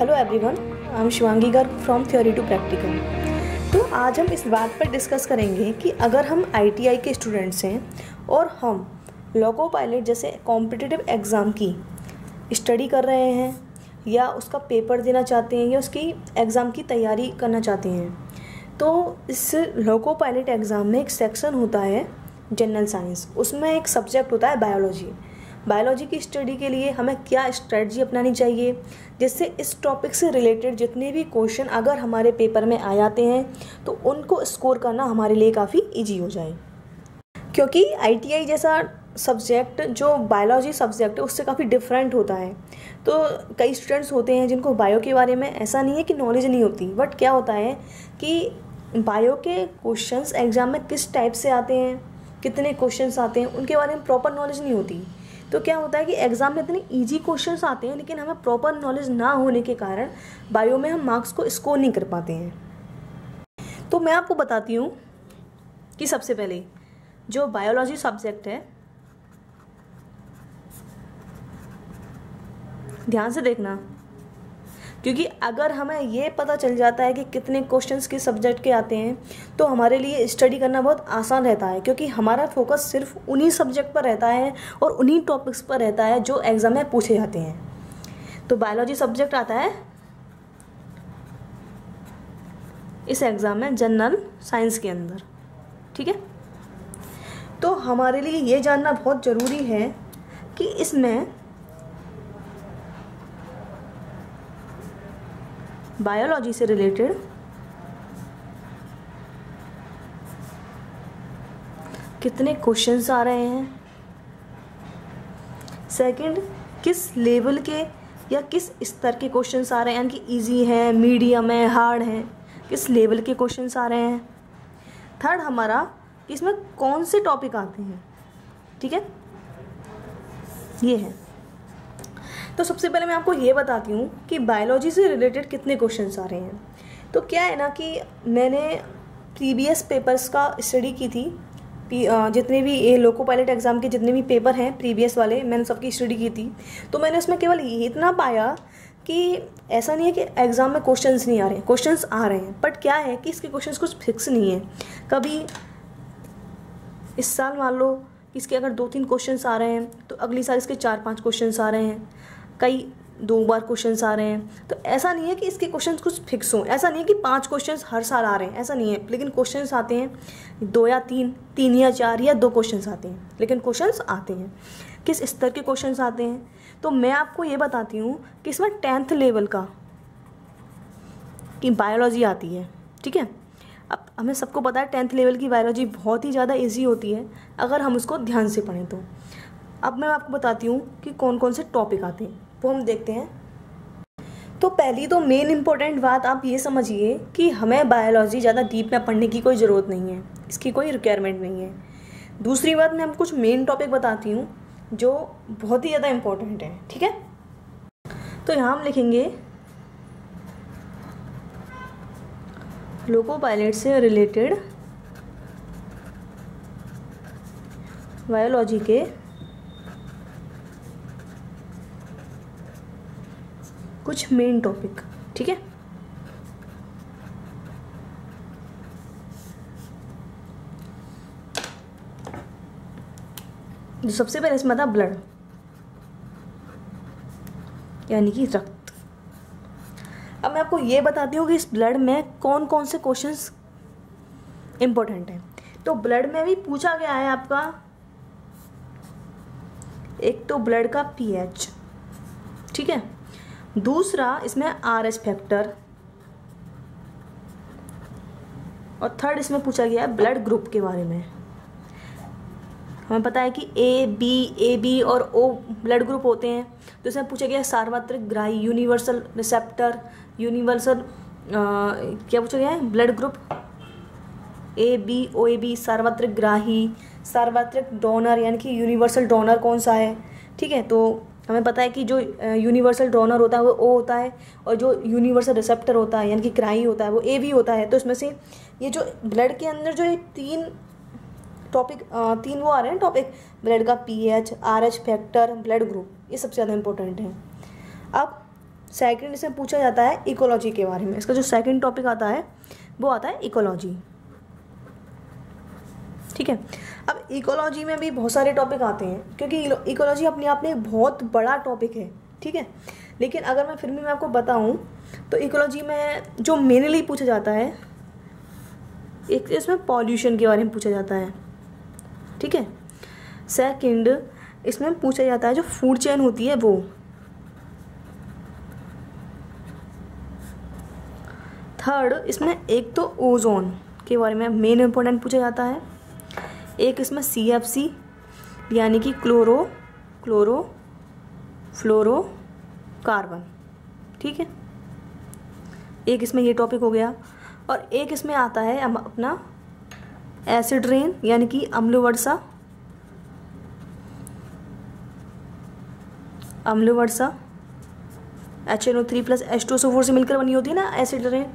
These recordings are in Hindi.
Hello everyone, I am Shivangi Garg from theory to practical. तो आज हम इस बात पर डिस्कस करेंगे कि अगर हम आईटीआई के स्टूडेंट्स हैं और हम लोको पायलट जैसे कॉम्पिटिटिव एग्ज़ाम की स्टडी कर रहे हैं या उसका पेपर देना चाहते हैं या उसकी एग्ज़ाम की तैयारी करना चाहते हैं, तो इस लोको पायलट एग्ज़ाम में एक सेक्शन होता है जनरल साइंस। उसमें एक सब्जेक्ट होता है बायोलॉजी की स्टडी के लिए हमें क्या स्ट्रेटजी अपनानी चाहिए, जिससे इस टॉपिक से रिलेटेड जितने भी क्वेश्चन अगर हमारे पेपर में आ जाते हैं तो उनको स्कोर करना हमारे लिए काफ़ी इजी हो जाए। क्योंकि आईटीआई जैसा सब्जेक्ट जो बायोलॉजी सब्जेक्ट है उससे काफ़ी डिफरेंट होता है। तो कई स्टूडेंट्स होते हैं जिनको बायो के बारे में ऐसा नहीं है कि नॉलेज नहीं होती, बट क्या होता है कि बायो के क्वेश्चंस एग्ज़ाम में किस टाइप से आते हैं, कितने क्वेश्चंस आते हैं, उनके बारे में प्रॉपर नॉलेज नहीं होती। तो क्या होता है कि एग्ज़ाम में इतने इजी क्वेश्चंस आते हैं लेकिन हमें प्रॉपर नॉलेज ना होने के कारण बायो में हम मार्क्स को स्कोर नहीं कर पाते हैं। तो मैं आपको बताती हूँ कि सबसे पहले जो बायोलॉजी सब्जेक्ट है, ध्यान से देखना, क्योंकि अगर हमें ये पता चल जाता है कि कितने क्वेश्चंस किस सब्जेक्ट के आते हैं तो हमारे लिए स्टडी करना बहुत आसान रहता है, क्योंकि हमारा फोकस सिर्फ उन्हीं सब्जेक्ट पर रहता है और उन्हीं टॉपिक्स पर रहता है जो एग्ज़ाम में पूछे जाते हैं। तो बायोलॉजी सब्जेक्ट आता है इस एग्ज़ाम में जनरल साइंस के अंदर, ठीक है। तो हमारे लिए ये जानना बहुत ज़रूरी है कि इसमें बायोलॉजी से रिलेटेड कितने क्वेश्चंस आ रहे हैं, सेकंड किस लेवल के या किस स्तर के क्वेश्चंस आ रहे हैं, यानी कि इजी हैं, मीडियम है, हार्ड हैं, किस लेवल के क्वेश्चंस आ रहे हैं। थर्ड हमारा कि इसमें कौन से टॉपिक आते हैं, ठीक है, ये है। तो सबसे पहले मैं आपको ये बताती हूँ कि बायोलॉजी से रिलेटेड कितने क्वेश्चंस आ रहे हैं। तो क्या है ना कि मैंने प्रीवियस पेपर्स का स्टडी की थी, जितने भी ये लोको पायलट एग्ज़ाम के जितने भी पेपर हैं प्रीवियस वाले, मैंने सबकी स्टडी की थी। तो मैंने उसमें केवल इतना पाया कि ऐसा नहीं है कि एग्ज़ाम में क्वेश्चंस नहीं आ रहे हैं, क्वेश्चंस आ रहे हैं, बट क्या है कि इसके क्वेश्चंस कुछ फिक्स नहीं है। कभी इस साल मान लो इसके अगर 2-3 क्वेश्चंस आ रहे हैं तो अगली साल इसके 4-5 क्वेश्चंस आ रहे हैं, कई 2 बार क्वेश्चंस आ रहे हैं। तो ऐसा नहीं है कि इसके क्वेश्चंस कुछ फिक्स हों, ऐसा नहीं है कि 5 क्वेश्चंस हर साल आ रहे हैं, ऐसा नहीं है। लेकिन क्वेश्चंस आते हैं 2 या 3 या 4 या 2 क्वेश्चंस आते हैं, लेकिन क्वेश्चंस आते हैं। किस स्तर के क्वेश्चंस आते हैं तो मैं आपको ये बताती हूँ कि इसमें 10th लेवल का की बायोलॉजी आती है, ठीक है। अब हमें सबको पता है 10th लेवल की बायोलॉजी बहुत ही ज़्यादा ईजी होती है अगर हम उसको ध्यान से पढ़ें तो। अब मैं आपको बताती हूँ कि कौन कौन से टॉपिक आते हैं, वो हम देखते हैं। तो पहली तो मेन इम्पोर्टेंट बात आप ये समझिए कि हमें बायोलॉजी ज़्यादा डीप में पढ़ने की कोई ज़रूरत नहीं है, इसकी कोई रिक्वायरमेंट नहीं है। दूसरी बात, मैं आपको कुछ मेन टॉपिक बताती हूँ जो बहुत ही ज़्यादा इम्पोर्टेंट है, ठीक है। तो यहाँ हम लिखेंगे लोको पायलट से रिलेटेड बायोलॉजी के कुछ मेन टॉपिक, ठीक है। जो सबसे पहले इसमें था ब्लड, यानी कि रक्त। अब मैं आपको ये बताती हूँ कि इस ब्लड में कौन कौन से क्वेश्चंस इंपॉर्टेंट हैं। तो ब्लड में भी पूछा गया है आपका, एक तो ब्लड का पीएच, ठीक है। दूसरा इसमें आरएच फैक्टर, और थर्ड इसमें पूछा गया है ब्लड ग्रुप के बारे में। हमें पता है कि ए बी और ओ ब्लड ग्रुप होते हैं। तो इसमें पूछा गया सार्वत्रिक ग्राही, यूनिवर्सल रिसेप्टर, यूनिवर्सल क्या पूछा गया है, blood group A B O A B, सार्वत्रिक ग्राही, सार्वत्रिक डोनर यानी कि यूनिवर्सल डोनर कौन सा है, ठीक है। तो हमें पता है कि जो यूनिवर्सल डोनर होता है वो ओ होता है, और जो यूनिवर्सल रिसेप्टर होता है यानी कि ग्राही होता है वो ए बी होता है। तो इसमें से ये जो ब्लड के अंदर जो ये 3 टॉपिक 3 वो आ रहे हैं टॉपिक, ब्लड का pH, RH factor, blood group, ये सबसे ज़्यादा इंपॉर्टेंट है। अब सेकंड इसमें पूछा जाता है इकोलॉजी के बारे में। इसका जो सेकंड टॉपिक आता है वो आता है इकोलॉजी। ठीक है, अब इकोलॉजी में भी बहुत सारे टॉपिक आते हैं क्योंकि इकोलॉजी अपने आप में एक बहुत बड़ा टॉपिक है। ठीक है, लेकिन अगर मैं फिर भी मैं आपको बताऊं तो इकोलॉजी में जो मेनली पूछा जाता है, एक इसमें पॉल्यूशन के बारे में पूछा जाता है। ठीक है, सेकंड इसमें पूछा जाता है जो फूड चेन होती है वो। थर्ड इसमें एक तो ओजोन के बारे में मेन इंपॉर्टेंट पूछा जाता है। एक इसमें CFC यानी कि क्लोरो फ्लोरो कार्बन। ठीक है, एक इसमें ये टॉपिक हो गया। और एक इसमें आता है अपना एसिड रेन यानी कि अम्ल वर्षा HNO3 + H2SO4 से मिलकर बनी होती है ना एसिड रेन।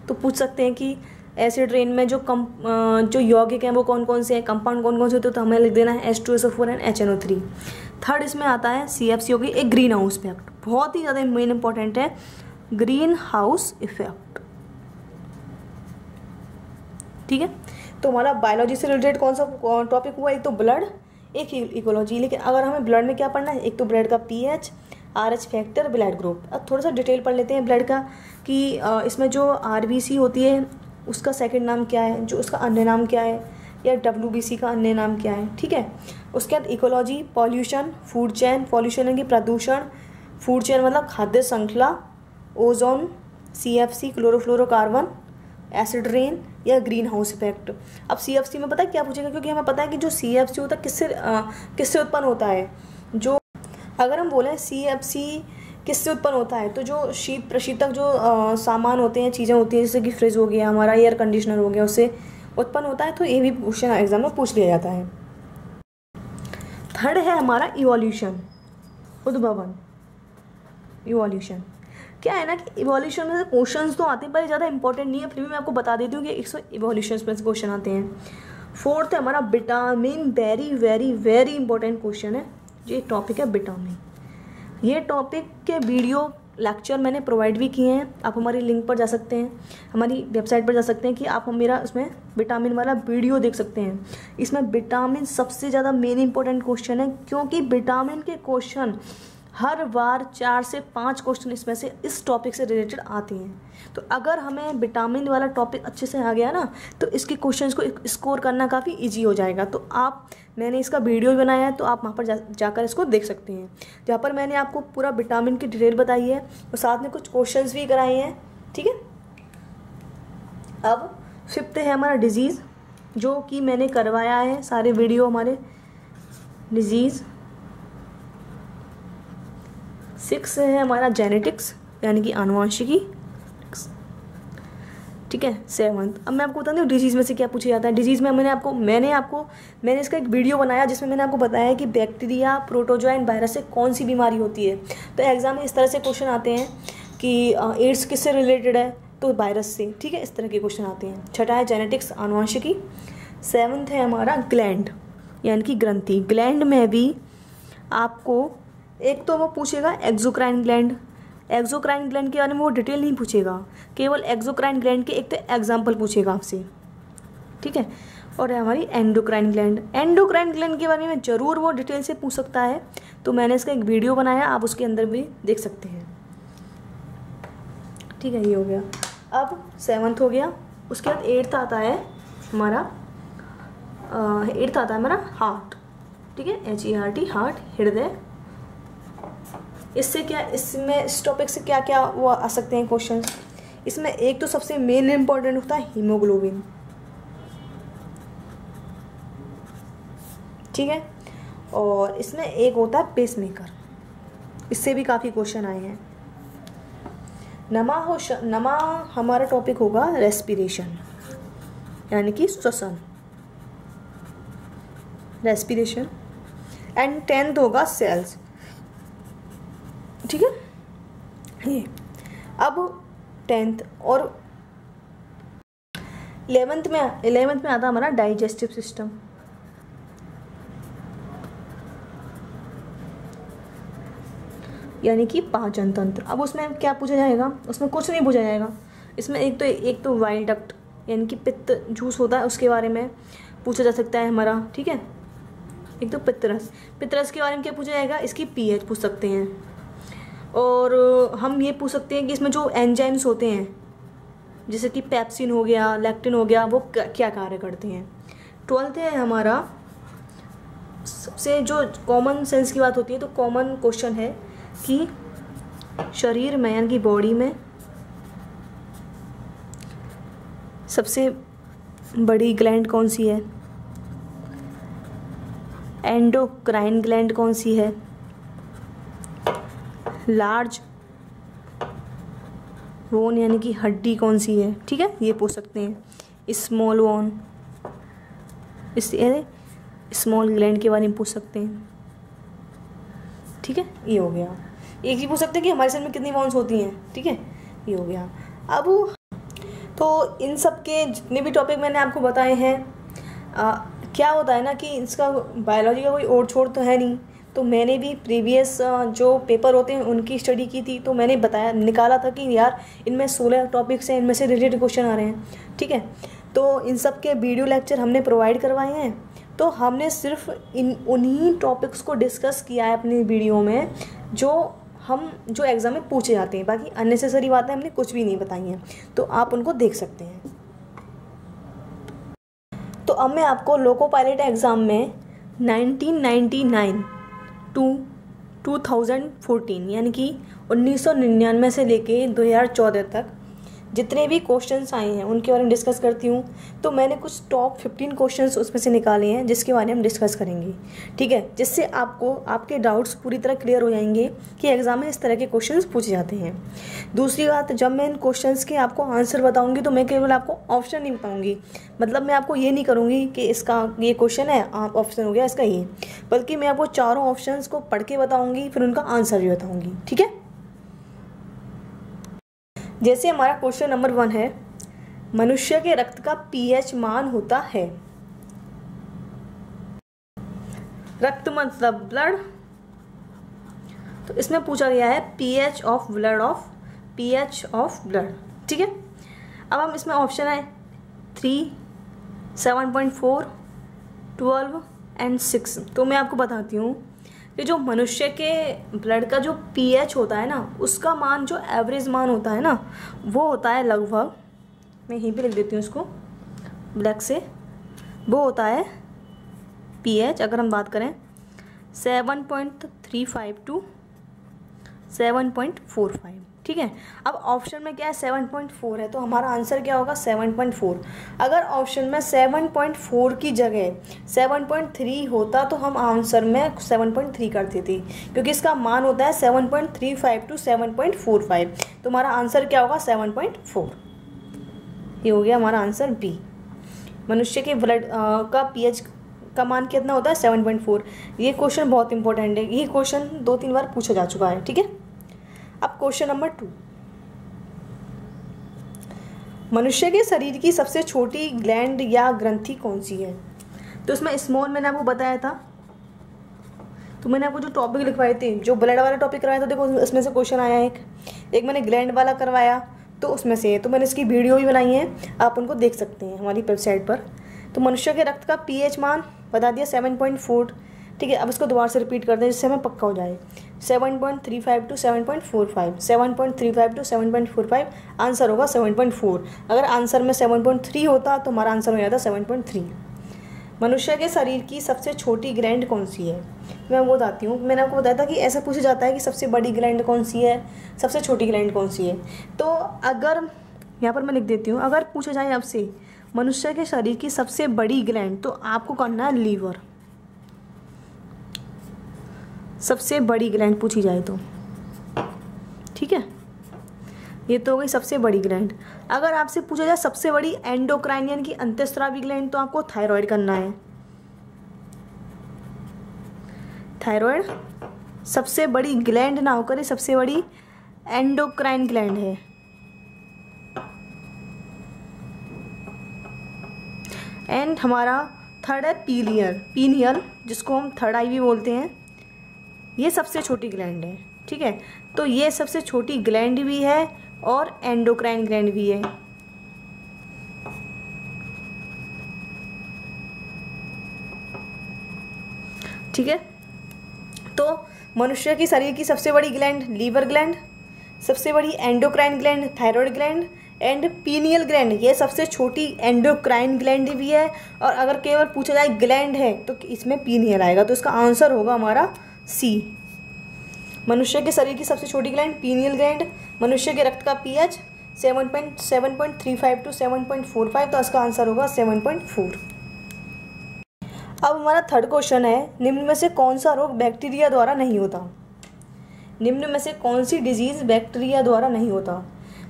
तो पूछ सकते हैं कि एसिड रेन में जो यौगिक हैं वो कौन कौन से हैं, कंपाउंड कौन कौन से होते हैं, तो हमें लिख देना है H2SO4 एंड HNO3। थर्ड इसमें आता है CFC होगी एक ग्रीन हाउस इफेक्ट, बहुत ही ज़्यादा मेन इंपॉर्टेंट है ग्रीन हाउस इफेक्ट। ठीक है, तो हमारा बायोलॉजी से रिलेटेड कौन सा टॉपिक हुआ, एक तो ब्लड, एक इकोलॉजी। लेकिन अगर हमें ब्लड में क्या पढ़ना है, एक तो ब्लड का pH, RH factor, blood group. अब थोड़ा सा डिटेल पढ़ लेते हैं ब्लड का कि इसमें जो RBC होती है उसका सेकंड नाम क्या है, जो उसका अन्य नाम क्या है, या WBC का अन्य नाम क्या है। ठीक है, उसके बाद ecology, pollution, food chain, pollution यानी कि प्रदूषण, फूड चेन मतलब खाद्य श्रृंखला, ozone, CFC chlorofluorocarbon, acid rain या ग्रीन हाउस इफेक्ट। अब CFC में पता है क्या पूछेगा, क्योंकि हमें पता है कि जो CFC होता है किससे उत्पन्न होता है। जो अगर हम बोलें CFC किससे उत्पन्न होता है, तो जो शीत प्रशीतक जो सामान होते हैं, चीज़ें होती हैं, जैसे कि फ्रिज हो गया, हमारा एयर कंडीशनर हो गया, उससे उत्पन्न होता है। तो ये भी क्वेश्चन एग्जाम में पूछ लिया जाता है। थर्ड है हमारा इवोल्यूशन, उद्भवन। इवोल्यूशन क्या है ना कि इवोल्यूशन में क्वेश्चंस तो आते हैं पर ज़्यादा इंपॉर्टेंट नहीं है, फिर भी मैं आपको बता देती हूँ कि 100 इवोल्यूशन में क्वेश्चन आते हैं। फोर्थ है हमारा vitamin, very very very important question है। ये टॉपिक है विटामिन। ये टॉपिक के वीडियो लेक्चर मैंने प्रोवाइड भी किए हैं, आप हमारी लिंक पर जा सकते हैं, हमारी वेबसाइट पर जा सकते हैं कि आप मेरा इसमें विटामिन वाला वीडियो देख सकते हैं। इसमें विटामिन सबसे ज़्यादा मेन इंपॉर्टेंट क्वेश्चन है, क्योंकि विटामिन के क्वेश्चन हर बार 4 से 5 क्वेश्चन इसमें से इस टॉपिक से रिलेटेड आते हैं। तो अगर हमें विटामिन वाला टॉपिक अच्छे से आ गया ना, तो इसके क्वेश्चंस को स्कोर करना काफ़ी इजी हो जाएगा। तो मैंने इसका वीडियो भी बनाया है, तो आप वहाँ पर जाकर इसको देख सकते हैं, जहाँ पर मैंने आपको पूरा विटामिन की डिटेल बताई है और साथ में कुछ क्वेश्चंस भी कराए हैं। ठीक है, अब फिफ्थ है हमारा डिजीज़, जो कि मैंने करवाया है सारे वीडियो हमारे डिजीज़। 6 है हमारा जेनेटिक्स यानी कि आनुवंशिकी। ठीक है, 7th अब मैं आपको बताती हूँ डिजीज़ में से क्या पूछा जाता है। डिजीज़ में मैंने इसका एक वीडियो बनाया जिसमें मैंने आपको बताया है कि बैक्टीरिया, प्रोटोजोआ एंड वायरस से कौन सी बीमारी होती है। तो एग्जाम में इस तरह से क्वेश्चन आते हैं कि एड्स किससे रिलेटेड है, तो वायरस से। ठीक है, इस तरह के क्वेश्चन आते हैं। छठा है जेनेटिक्स, आनुवंशिकी। 7th है हमारा ग्लैंड यानी कि ग्रंथि। ग्लैंड में भी आपको एक तो वो पूछेगा एक्सोक्राइन ग्लैंड। एक्सोक्राइन ग्लैंड के बारे में वो डिटेल नहीं पूछेगा, केवल एक्सोक्राइन ग्लैंड के एक तो एग्जाम्पल पूछेगा आपसे। ठीक है, और है हमारी एंडोक्राइन ग्लैंड। एंडोक्राइन ग्लैंड के बारे में ज़रूर वो डिटेल से पूछ सकता है, तो मैंने इसका एक वीडियो बनाया, आप उसके अंदर भी देख सकते हैं। ठीक है, ये हो गया। अब 7th हो गया। उसके बाद 8th आता है हमारा हार्ट। ठीक है, HERT, हार्ट, हृदय। इस टॉपिक से क्या क्या वो आ सकते हैं क्वेश्चन। इसमें एक तो सबसे मेन इंपॉर्टेंट होता है हीमोग्लोबिन। ठीक है, और इसमें एक होता है पेसमेकर, इससे भी काफ़ी क्वेश्चन आए हैं। नमा हमारा टॉपिक होगा रेस्पिरेशन यानी कि श्वसन, रेस्पिरेशन। एंड 10th होगा सेल्स। ठीक है, ये अब 10th और 11th में आता हमारा डाइजेस्टिव सिस्टम। यानी कि पाचन तंत्र। अब उसमें क्या पूछा जाएगा, उसमें कुछ नहीं पूछा जाएगा। इसमें एक तो वाइल डक्ट यानी कि पित्त जूस होता है, उसके बारे में पूछा जा सकता है हमारा, ठीक है। एक तो पित्तरस के बारे में क्या पूछा जाएगा, इसकी पीएच पूछ सकते हैं। और हम ये पूछ सकते हैं कि इसमें जो एंजाइम्स होते हैं जैसे कि पेप्सिन हो गया, लैक्टिन हो गया, वो क्या कार्य करते हैं। 12th है हमारा, सबसे जो कॉमन सेंस की बात होती है तो कॉमन क्वेश्चन है कि शरीर में यानी कि बॉडी में सबसे बड़ी ग्लैंड कौन सी है, एंडोक्राइन ग्लैंड कौन सी है, लार्ज बोन यानी कि हड्डी कौन सी है, ठीक है, ये पूछ सकते हैं। स्मॉल बोन, इस स्मॉल ग्लैंड के बारे में पूछ सकते हैं, ठीक है, ये हो गया। एक ही पूछ सकते हैं कि हमारे शरीर में कितनी बोन्स होती हैं, ठीक है, ये हो गया। अब तो इन सब के जितने भी टॉपिक मैंने आपको बताए हैं, क्या होता है ना कि इसका बायोलॉजी का कोई ओर छोड़ तो है नहीं, तो मैंने भी प्रीवियस जो पेपर होते हैं उनकी स्टडी की थी, तो मैंने बताया निकाला था कि यार इनमें 16 टॉपिक्स हैं, इनमें से रिलेटेड क्वेश्चन आ रहे हैं, ठीक है। तो इन सब के वीडियो लेक्चर हमने प्रोवाइड करवाए हैं, तो हमने सिर्फ उन्हीं टॉपिक्स को डिस्कस किया है अपनी वीडियो में जो एग्ज़ाम में पूछे जाते हैं। बाकी अननेसेसरी बातें हमने कुछ भी नहीं बताई हैं, तो आप उनको देख सकते हैं। तो अब मैं आपको लोको पायलट एग्ज़ाम में 1999 टू 2014 यानी कि 1999 से लेके 2014 तक जितने भी क्वेश्चंस आए हैं उनके बारे में डिस्कस करती हूँ। तो मैंने कुछ टॉप 15 क्वेश्चंस उसमें से निकाले हैं जिसके बारे में हम डिस्कस करेंगे, ठीक है, जिससे आपको आपके डाउट्स पूरी तरह क्लियर हो जाएंगे कि एग्जाम में इस तरह के क्वेश्चंस पूछे जाते हैं। दूसरी बात, जब मैं इन क्वेश्चंस के आपको आंसर बताऊँगी तो मैं केवल आपको ऑप्शन नहीं बताऊँगी, मतलब मैं आपको ये नहीं करूँगी कि इसका ये क्वेश्चन है आप ऑप्शन हो गया इसका ये, बल्कि मैं आपको चारों ऑप्शन को पढ़ के बताऊँगी, फिर उनका आंसर भी बताऊँगी, ठीक है। जैसे हमारा क्वेश्चन नंबर 1 है, मनुष्य के रक्त का पीएच मान होता है, रक्त मतलब ब्लड, तो इसमें पूछा गया है पीएच ऑफ ब्लड, ठीक है। अब हम इसमें ऑप्शन है 3, 7.4, 12 एंड 6। तो मैं आपको बताती हूँ कि जो मनुष्य के ब्लड का जो पीएच होता है ना, उसका मान जो एवरेज मान होता है ना, वो होता है लगभग, मैं यहीं पे लिख देती हूँ उसको ब्लैक से, वो होता है पीएच अगर हम बात करें 7.35 टू 7.45, ठीक है। अब ऑप्शन में क्या है 7.4 है, तो हमारा आंसर क्या होगा 7.4। अगर ऑप्शन में 7.4 की जगह 7.3 होता तो हम आंसर में 7.3 कर देते, क्योंकि इसका मान होता है 7.35 टू 7.45, तो हमारा आंसर क्या होगा 7.4। ये हो गया हमारा आंसर बी। मनुष्य के ब्लड का पीएच का मान कितना होता है 7.4। ये क्वेश्चन बहुत इंपॉर्टेंट है, ये क्वेश्चन 2-3 बार पूछा जा चुका है, ठीक है। अब क्वेश्चन नंबर 2, मनुष्य के शरीर की सबसे छोटी ग्लैंड या ग्रंथि कौन सी है। तो इसमें स्मॉल मैंने आपको बताया था, तो मैंने आपको जो टॉपिक लिखवाए थे, जो ब्लड वाला टॉपिक करवाया था, देखो इसमें से क्वेश्चन आया है। एक मैंने ग्लैंड वाला करवाया तो उसमें से, तो मैंने इसकी वीडियो भी बनाई है, आप उनको देख सकते हैं हमारी वेबसाइट पर। तो मनुष्य के रक्त का पीएच मान बता दिया 7.4, ठीक है। अब इसको दोबारा से रिपीट कर दें जिससे हमें पक्का हो जाए, 7.35 टू 7.45, 7.35 टू 7.45, आंसर होगा 7.4। अगर आंसर में 7.3 होता तो हमारा आंसर हो जाता 7.3। मनुष्य के शरीर की सबसे छोटी ग्लैंड कौन सी है, मैं वो बताती हूँ। मैंने आपको बताया था कि ऐसा पूछा जाता है कि सबसे बड़ी ग्लैंड कौन सी है, सबसे छोटी ग्लैंड कौन सी है। तो अगर यहाँ पर मैं लिख देती हूँ, अगर पूछा जाए आपसे मनुष्य के शरीर की सबसे बड़ी ग्लैंड, तो आपको करना है लीवर, सबसे बड़ी ग्लैंड पूछी जाए तो, ठीक है। ये तो हो गई सबसे बड़ी ग्लैंड। अगर आपसे पूछा जाए सबसे बड़ी एंडोक्राइन यानी कि अंतःस्रावी ग्लैंड, तो आपको थायराइड करना है। थायराइड सबसे बड़ी ग्लैंड ना होकर सबसे बड़ी एंडोक्राइन ग्लैंड है। एंड हमारा थर्ड है पीनियल, जिसको हम थर्ड आई भी बोलते हैं, ये सबसे छोटी ग्लैंड है, ठीक है, तो ये सबसे छोटी ग्लैंड भी है और एंडोक्राइन ग्लैंड भी है। ठीक है, तो मनुष्य की शरीर की सबसे बड़ी ग्लैंड लीवर ग्लैंड, सबसे बड़ी endocrine gland thyroid gland and pineal gland, ये सबसे छोटी एंडोक्राइन ग्लैंड भी है। और अगर केवल पूछा जाए ग्लैंड है तो इसमें पीनियल आएगा, तो इसका आंसर होगा हमारा सी। मनुष्य के शरीर की सबसे छोटी ग्लैंड पीनियल ग्लैंड। मनुष्य के रक्त का पीएच 7.35 टू 7.45, तो इसका आंसर होगा 7.4। अब हमारा थर्ड क्वेश्चन है, निम्न में से कौन सा रोग बैक्टीरिया द्वारा नहीं होता। निम्न में से कौन सी डिजीज़ बैक्टीरिया द्वारा नहीं होता।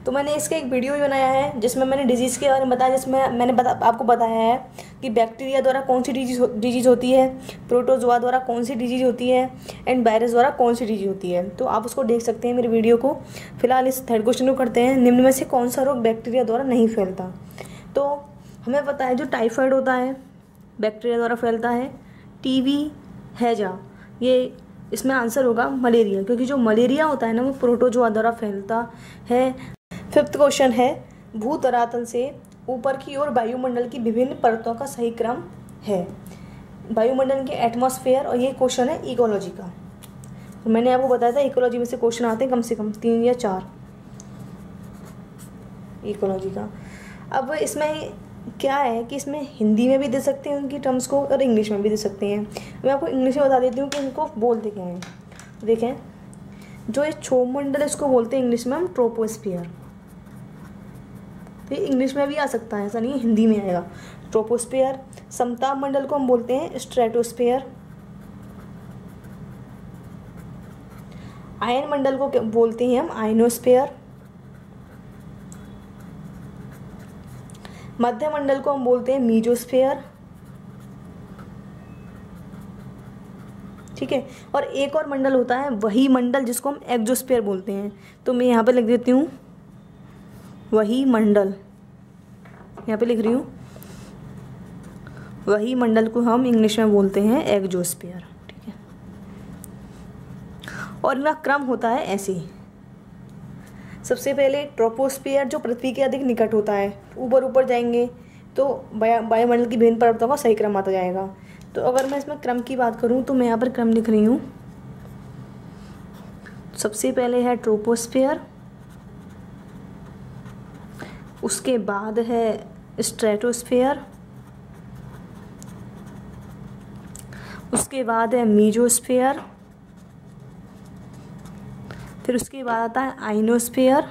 तो मैंने इसका एक वीडियो भी बनाया है जिसमें मैंने डिजीज़ के बारे में बताया, जिसमें मैंने आपको बताया है कि बैक्टीरिया द्वारा कौन सी डिजीज़ होती है, प्रोटोजोआ द्वारा कौन सी डिजीज़ होती है एंड वायरस द्वारा कौन सी डिजीज़ होती है। तो आप उसको देख सकते हैं मेरे वीडियो को। फिलहाल इस थर्ड क्वेश्चन को करते हैं, निम्न में से कौन सा रोग बैक्टीरिया द्वारा नहीं फैलता। तो हमें पता है जो टाइफाइड होता है बैक्टीरिया द्वारा फैलता है, टीबी, हैजा, ये इसमें आंसर होगा मलेरिया, क्योंकि जो मलेरिया होता है ना वो प्रोटोजोआ द्वारा फैलता है। फिफ्थ क्वेश्चन है, भूतरातल से ऊपर की ओर वायुमंडल की विभिन्न परतों का सही क्रम है। वायुमंडल के एटमॉस्फेयर, और ये क्वेश्चन है इकोलॉजी का। तो मैंने आपको बताया था इकोलॉजी में से क्वेश्चन आते हैं कम से कम 3 या 4 इकोलॉजी का। अब इसमें क्या है कि इसमें हिंदी में भी दे सकते हैं उनकी टर्म्स को और इंग्लिश में भी दे सकते हैं। मैं आपको इंग्लिश में बता देती हूँ कि इनको बोलते क्या हैं। देखें, जो ये क्षोभमंडल इसको बोलते हैं इंग्लिश में हम ट्रोपोस्फियर। तो ये इंग्लिश में भी आ सकता है, ऐसा नहीं है हिंदी में आएगा। ट्रोपोस्फियर। समताप मंडल को हम बोलते हैं स्ट्रेटोस्फियर। आयन मंडल को बोलते हैं हम आयनोस्फियर। मध्य मंडल को हम बोलते हैं मीजोस्फियर। ठीक है, और एक और मंडल होता है वही मंडल जिसको हम एक्सोस्फीयर बोलते हैं। तो मैं यहाँ पे लिख देती हूँ वही मंडल, यहाँ पे लिख रही हूँ वही मंडल को हम इंग्लिश में बोलते हैं एक्सोस्फीयर। ठीक है, और इनका क्रम होता है ऐसे ही। सबसे पहले ट्रोपोस्फीयर जो पृथ्वी के अधिक निकट होता है, ऊपर ऊपर जाएंगे तो वायुमंडल की विभिन्न परतों का सही क्रम आता जाएगा। तो अगर मैं इसमें क्रम की बात करूं तो मैं यहाँ पर क्रम लिख रही हूँ। सबसे पहले है ट्रोपोस्फीयर, उसके बाद है स्ट्रेटोस्फीयर, उसके बाद है मीजोस्फीयर, फिर उसके बाद आता है आइनोस्फीयर,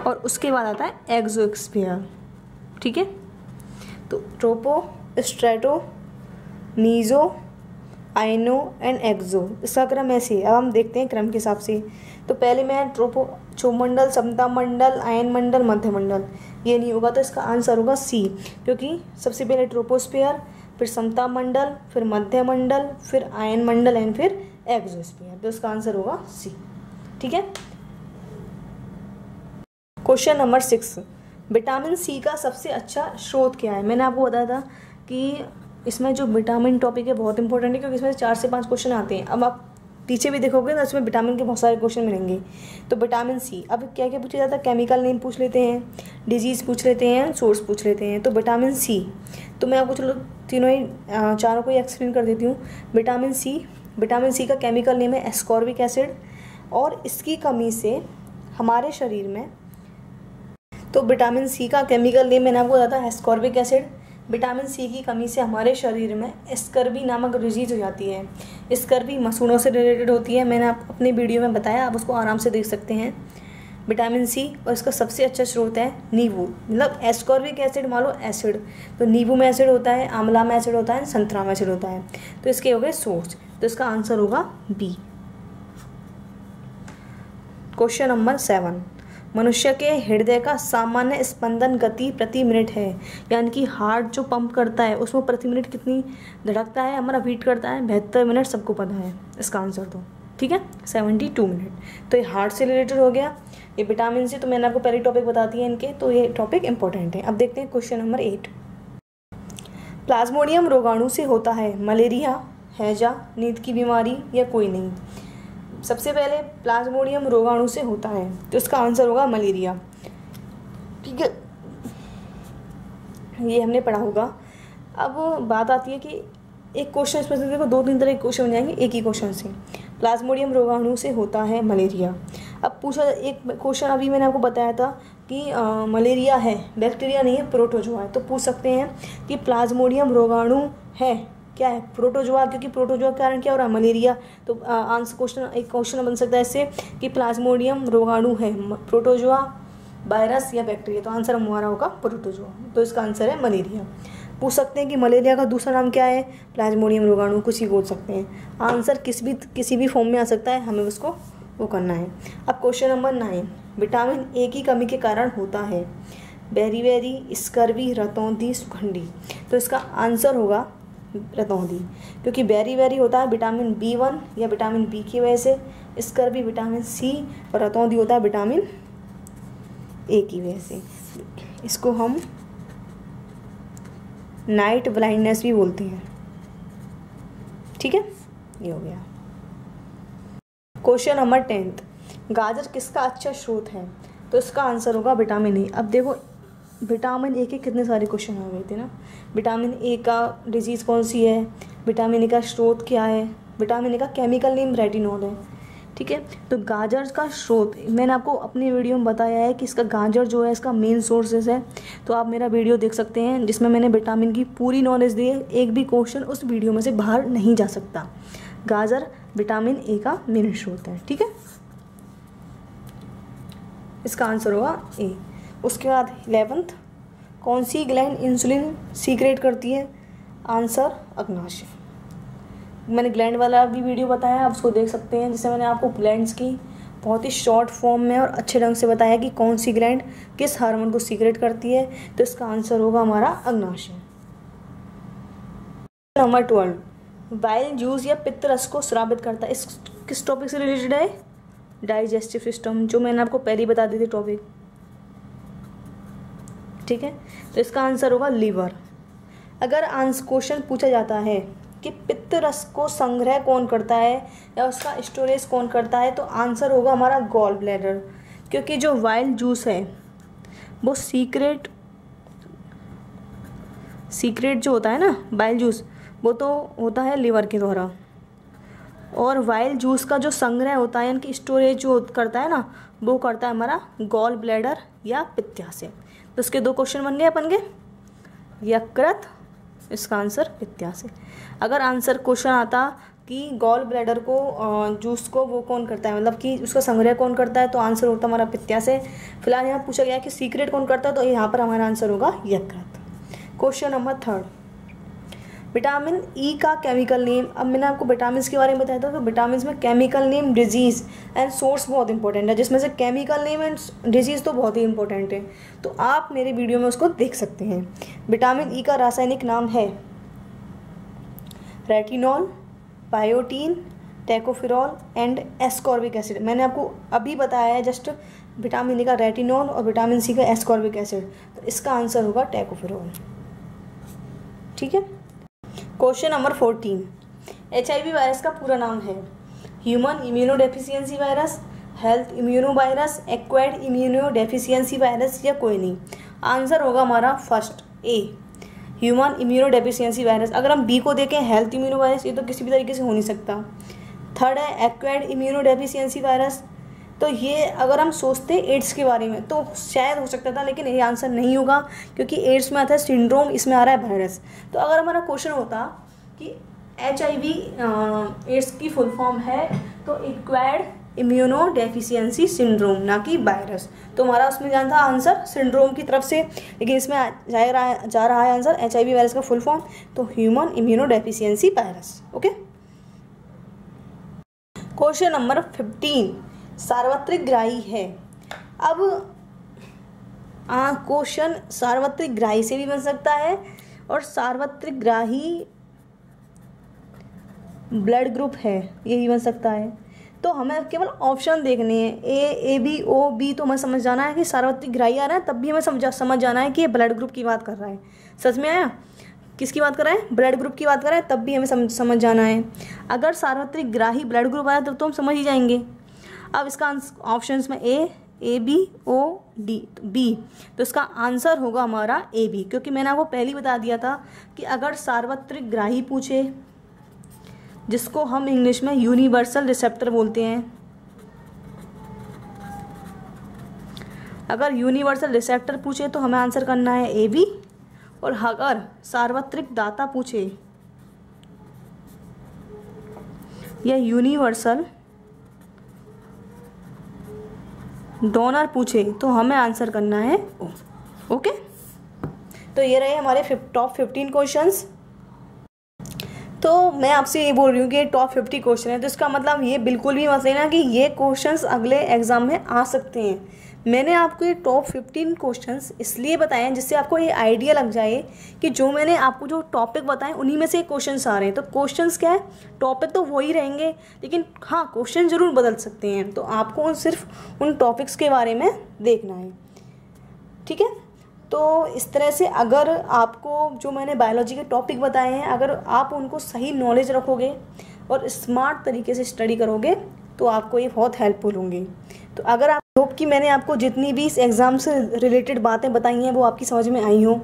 और उसके बाद आता है एक्सोस्फीयर। ठीक है, तो ट्रोपो, स्ट्रेटो, मीजो, आइनो एंड एक्सो, इसका क्रम ऐसे है। अब हम देखते हैं क्रम के हिसाब से। तो पहले मैं ट्रोपो, क्षोभमंडल, समताप मंडल, आयन मंडल, मध्य मंडल, ये नहीं होगा तो इसका आंसर होगा सी, क्योंकि सबसे पहले ट्रोपोस्फीयर, फिर समताप मंडल, फिर मध्य मंडल, फिर आयन मंडल एंड फिर एक्सोस्फीयर, तो इसका आंसर होगा सी। ठीक है, क्वेश्चन नंबर 6, विटामिन सी का सबसे अच्छा स्रोत क्या है। मैंने आपको बताया था कि इसमें जो विटामिन टॉपिक है बहुत इंपॉर्टेंट है, क्योंकि इसमें 4 से 5 क्वेश्चन आते हैं। अब आप पीछे भी देखोगे तो इसमें विटामिन के बहुत सारे क्वेश्चन मिलेंगे। तो विटामिन सी, अब क्या क्या पूछा जाता है, केमिकल नेम पूछ लेते हैं, डिजीज़ पूछ लेते हैं, सोर्स पूछ लेते हैं। तो विटामिन सी, तो मैं आपको चलो तीनों ही चारों को ही एक्सप्लेन कर देती हूँ। विटामिन सी का केमिकल नेम है एस्कॉर्बिक एसिड, और इसकी कमी से हमारे शरीर में, तो विटामिन सी का केमिकल नेम मैंने आपको बताया था एस्कॉर्बिक एसिड। विटामिन सी की कमी से हमारे शरीर में स्कर्वी नामक डिजीज हो जाती है। स्कर्वी मसूड़ों से रिलेटेड होती है, मैंने आप अपने वीडियो में बताया, आप उसको आराम से देख सकते हैं। विटामिन सी, और इसका सबसे अच्छा स्रोत है नींबू, मतलब एस्कॉर्बिक एसिड मान लो एसिड, तो नींबू में एसिड होता है, आंवला में एसिड होता है, संतरा में एसिड होता है, तो इसके हो गए सोर्स। तो इसका आंसर होगा बी। क्वेश्चन नंबर 7, मनुष्य के हृदय का सामान्य स्पंदन गति प्रति मिनट है, यानी कि हार्ट जो पंप करता है उसमें प्रति मिनट कितनी धड़कता है, हमारा बीट करता है 72 मिनट, सबको पता है इसका आंसर। तो ठीक है, 72 मिनट। तो ये हार्ट से रिलेटेड हो गया। ये विटामिन सी तो मैंने आपको पहले टॉपिक बता दिए इनके, तो ये टॉपिक इंपॉर्टेंट है। अब देखते हैं क्वेश्चन नंबर 8, प्लाज्मोडियम रोगाणु से होता है मलेरिया, हैजा, नींद की बीमारी या कोई नहीं। सबसे पहले प्लाज्मोडियम रोगाणु से होता है तो इसका आंसर होगा मलेरिया। ठीक है, ये हमने पढ़ा होगा। अब बात आती है कि एक क्वेश्चन इसमें से देखो 2-3 तरह के क्वेश्चन बन जाएंगे एक ही क्वेश्चन से। प्लाज्मोडियम रोगाणु से होता है मलेरिया। अब पूछा एक क्वेश्चन अभी मैंने आपको बताया था कि मलेरिया है, बैक्टीरिया नहीं है, प्रोटोजोआ है, तो पूछ सकते हैं कि प्लाज्मोडियम रोगाणु है क्या है, प्रोटोजोआ, क्योंकि प्रोटोजोआ के कारण क्या हो रहा है, मलेरिया। तो आंसर क्वेश्चन एक क्वेश्चन बन सकता है इससे कि प्लाज्मोडियम रोगाणु है, प्रोटोजोआ, वायरस या बैक्टीरिया। तो आंसर हमारा होगा प्रोटोजोआ, तो इसका आंसर है मलेरिया। पूछ सकते हैं कि मलेरिया का दूसरा नाम क्या है, प्लाज्मोडियम रोगाणु, कुछ ही बोल सकते हैं। आंसर किसी भी फॉर्म में आ सकता है, हमें उसको वो करना है। अब क्वेश्चन नंबर 9, विटामिन ए की कमी के कारण होता है बेरीबेरी, स्कर्वी, रतौंधी, सुखंडी। तो इसका आंसर होगा रतौंधी, क्योंकि बेरीबेरी होता है विटामिन B1 या विटामिन बी की वजह से, स्कर्वी विटामिन सी और रतौंधी होता है विटामिन ए की वजह से। इसको हम नाइट ब्लाइंडनेस भी बोलते हैं। ठीक है, ये हो गया। क्वेश्चन नंबर 10, गाजर किसका अच्छा स्रोत है, तो इसका आंसर होगा विटामिन ए। अब देखो विटामिन ए के कितने सारे क्वेश्चन आ गए थे ना। विटामिन ए का डिजीज़ कौन सी है, विटामिन ए का स्रोत क्या है, विटामिन ए का केमिकल नेम रेटिनॉल है। ठीक है, तो गाजर का स्रोत मैंने आपको अपनी वीडियो में बताया है कि इसका गाजर जो है इसका मेन सोर्सेज है, तो आप मेरा वीडियो देख सकते हैं जिसमें मैंने विटामिन की पूरी नॉलेज दी है। एक भी क्वेश्चन उस वीडियो में से बाहर नहीं जा सकता। गाजर विटामिन ए का मेन स्रोत है। ठीक है, इसका आंसर होगा ए। उसके बाद 11th, कौन सी ग्लैंड इंसुलिन सीक्रेट करती है, आंसर अग्नाशय। मैंने ग्लैंड वाला भी वीडियो बताया, आप उसको देख सकते हैं, जिससे मैंने आपको ग्लैंड्स की बहुत ही शॉर्ट फॉर्म में और अच्छे ढंग से बताया कि कौन सी ग्लैंड किस हार्मोन को सीक्रेट करती है। तो इसका आंसर होगा हमारा अग्नाशय। नंबर 12, बाइल जूस या पित्त रस को स्रावित करता है। इस किस टॉपिक से रिलेटेड है, डाइजेस्टिव सिस्टम, जो मैंने आपको पहले ही बता दी थी टॉपिक। ठीक है, तो इसका आंसर होगा लीवर। अगर आंसर क्वेश्चन पूछा जाता है कि पित्त रस को संग्रह कौन करता है या उसका स्टोरेज कौन करता है, तो आंसर होगा हमारा गॉल ब्लैडर, क्योंकि जो वाइल जूस है वो सीक्रेट जो होता है ना वाइल जूस, वो तो होता है लीवर के द्वारा, और वाइल जूस का जो संग्रह होता है यानी कि स्टोरेज जो करता है ना, वो करता है हमारा गॉल ब्लैडर या पित्ताशय। तो उसके 2 क्वेश्चन बन गए अपन के, यकृत, इसका आंसर पित्ताशय। अगर आंसर क्वेश्चन आता कि गॉल ब्लैडर को जूस को वो कौन करता है, मतलब कि उसका संग्रह कौन करता है, तो आंसर होता हमारा पित्ताशय। फिलहाल यहाँ पूछा गया कि सीक्रेट कौन करता है, तो यहाँ पर हमारा आंसर होगा यकृत। क्वेश्चन नंबर 3, विटामिन ई का केमिकल नेम। अब मैंने आपको विटामिन के बारे में बताया था, तो विटामिन में chemical name, disease and source बहुत इंपॉर्टेंट है, जिसमें से केमिकल नेम एंड डिजीज़ तो बहुत ही इंपॉर्टेंट है, तो आप मेरे वीडियो में उसको देख सकते हैं। विटामिन ई का रासायनिक नाम है retinol, biotin, tocopherol and ascorbic acid. मैंने आपको अभी बताया है जस्ट विटामिन ई का रेटिनॉल और विटामिन सी का एस्कॉर्बिक एसिड, तो इसका आंसर होगा टैकोफिरॉल। ठीक है, क्वेश्चन नंबर 14, HIV वायरस का पूरा नाम है human immunodeficiency virus, health immuno virus, acquired immunodeficiency virus या कोई नहीं। आंसर होगा हमारा first A, human immunodeficiency virus. अगर हम बी को देखें हेल्थ इम्यूनो वायरस, ये तो किसी भी तरीके से हो नहीं सकता। थर्ड है एक्वायर्ड इम्यूनोडेफिशिएंसी वायरस, तो ये अगर हम सोचते एड्स के बारे में तो शायद हो सकता था, लेकिन ये आंसर नहीं होगा, क्योंकि एड्स में आता है सिंड्रोम, इसमें आ रहा है वायरस। तो अगर हमारा क्वेश्चन होता कि HIV एड्स की फुल फॉर्म है तो एक्वायर्ड इम्यूनोडेफिशिएंसी सिंड्रोम, ना कि वायरस, तो हमारा उसमें जाना था आंसर सिंड्रोम की तरफ से, लेकिन इसमें जा रहा है आंसर HIV वायरस का फुल फॉर्म, तो human immunodeficiency virus. Okay, question number 15, सार्वत्रिक ग्राही है। अब क्वेश्चन सार्वत्रिक ग्राही से भी बन सकता है और सार्वत्रिक ग्राही ब्लड ग्रुप है, ये भी बन सकता है। तो हमें केवल ऑप्शन देखने हैं, ए बी ओ बी, तो हमें समझ जाना है कि सार्वत्रिक ग्राही आ रहा है, तब भी हमें समझ जाना है कि ये ब्लड ग्रुप की बात कर रहा है। समझ में आया? किसकी बात कर रहे हैं, ब्लड ग्रुप की बात कर रहे हैं, तब भी हमें समझ जाना है। अगर सार्वत्रिक ग्राही ब्लड ग्रुप आया तब तो हम समझ ही जाएंगे। अब इसका ऑप्शंस में A B O D B, तो इसका आंसर होगा हमारा ए बी, क्योंकि मैंने आपको पहले ही बता दिया था कि अगर सार्वत्रिक ग्राही पूछे, जिसको हम इंग्लिश में यूनिवर्सल रिसेप्टर बोलते हैं, अगर यूनिवर्सल रिसेप्टर पूछे तो हमें आंसर करना है ए बी, और अगर सार्वत्रिक दाता पूछे या यूनिवर्सल डोनर पूछे तो हमें आंसर करना है ओ। ओके, तो ये रहे हमारे टॉप 15 क्वेश्चंस। तो मैं आपसे ये बोल रही हूँ कि टॉप 50 क्वेश्चन है, तो इसका मतलब ये बिल्कुल भी मत लेना कि ये क्वेश्चंस अगले एग्जाम में आ सकते हैं। मैंने आपको ये टॉप 15 क्वेश्चंस इसलिए बताए हैं जिससे आपको ये आइडिया लग जाए कि जो मैंने आपको जो टॉपिक बताए उन्हीं में से क्वेश्चंस आ रहे हैं। तो क्वेश्चंस क्या है, टॉपिक तो वही रहेंगे, लेकिन हाँ क्वेश्चन ज़रूर बदल सकते हैं। तो आपको सिर्फ उन टॉपिक्स के बारे में देखना है, ठीक है। तो इस तरह से अगर आपको जो मैंने बायोलॉजी के टॉपिक बताए हैं, अगर आप उनको सही नॉलेज रखोगे और स्मार्ट तरीके से स्टडी करोगे तो आपको ये बहुत हेल्पफुल होंगे। तो अगर आप होप कि मैंने आपको जितनी भी इस एग्ज़ाम से रिलेटेड बातें बताई हैं वो आपकी समझ में आई हों,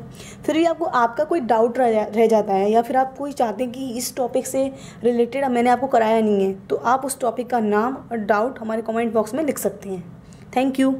फिर भी आपका कोई डाउट रह जाता है या फिर आप कोई चाहते हैं कि इस टॉपिक से रिलेटेड मैंने आपको कराया नहीं है, तो आप उस टॉपिक का नाम और डाउट हमारे कमेंट बॉक्स में लिख सकते हैं। Thank you.